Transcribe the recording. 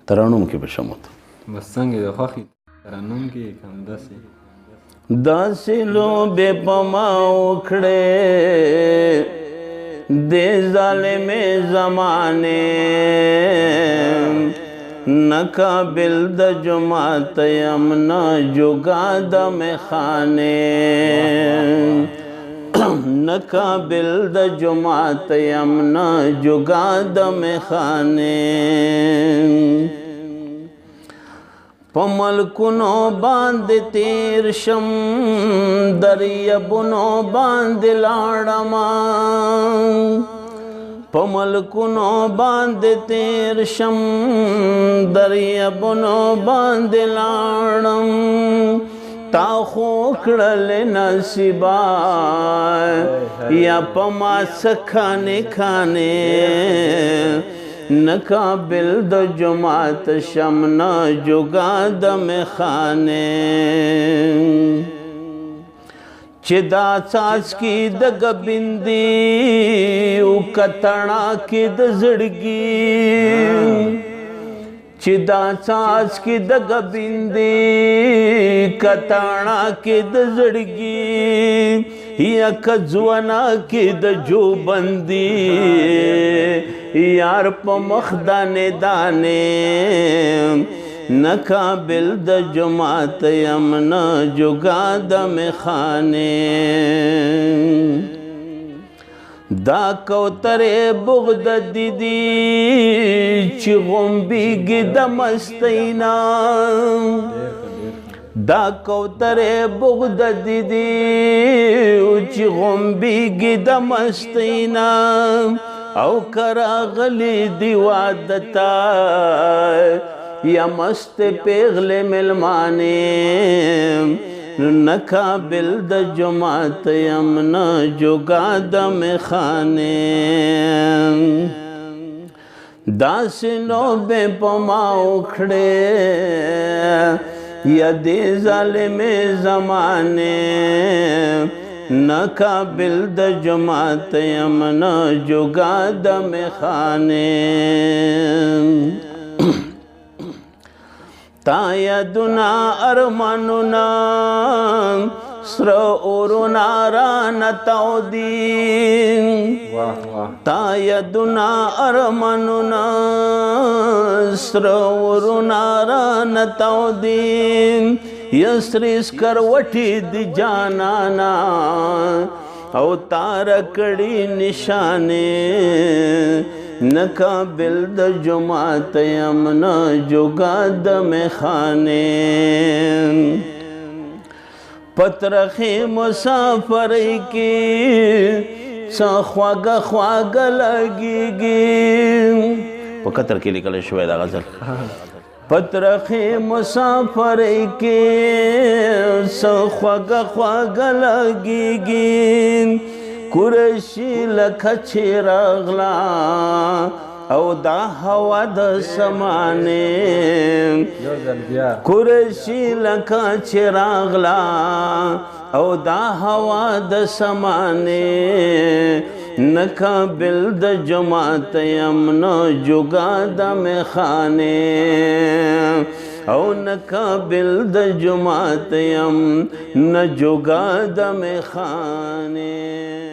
ترنم کې بشمت بس څنګه د خوښي ترنم کې کم داسې داسې لوبې په ما وکړې دې ظالمې زمانې نه قابل د جماعت یم نه جوګا د میخانې نه قابل د جماعت یم نه جوګا د میخانې په ملکونو باندې تیر شم دریابونو باندې لاړم په ملکونو باندې تیر شم دریابونو باندې لاړم تا خو کړل نصیبا یا په ما سکانه کانه نه قابل د جماعت شم نه جوګا د میخانې چې دا څاڅکي د ګبندي او کتڼا کې د زړګي چې دا څاڅکي د ګبندي کتڼا کې د زړګي یا کځونا کې د جوبندي یار په مخ دانې دانې نه قابل د جماعت یم نه جوګا د میخانې دا کوترې بغد دیدي چې غومبیږي د مستینا دا کوترې بغد دیدي چې غومبیږي د مستینا او کراغلی دی وعدتا یا مست پیغل ملمانی نه قابل د جماعت یم نه جوګا د میخانې داسې لوبې په ما وکړې یا دې ظالمې زمانې نه قابل د جماعت یم نه جوګا د میخانې تا یادونه ارمانونه سره اورونه رانه تاودي تا یادونه ارمانونه سره اورونه رانه تاودي یسریس کروټی دی جانانا او تار کړي نشانه نه قابل د جماعت یم نه جوګا د میخانې پترخې مسافرۍ کې څه خواږه خواږه لګېږي په قطر کې لیکل شوی دا غزل پترخې مسافرۍ کې څه خواږه خواږه لګېږي قریشي لکه چې راغلا او دا هوا د سمانې قریشي لکه چې راغلا او دا هوا د سمانې نه قابل د جماعت یم نه جوګا د میخانې او نه قابل د جماعت یم نه جوګا د میخانې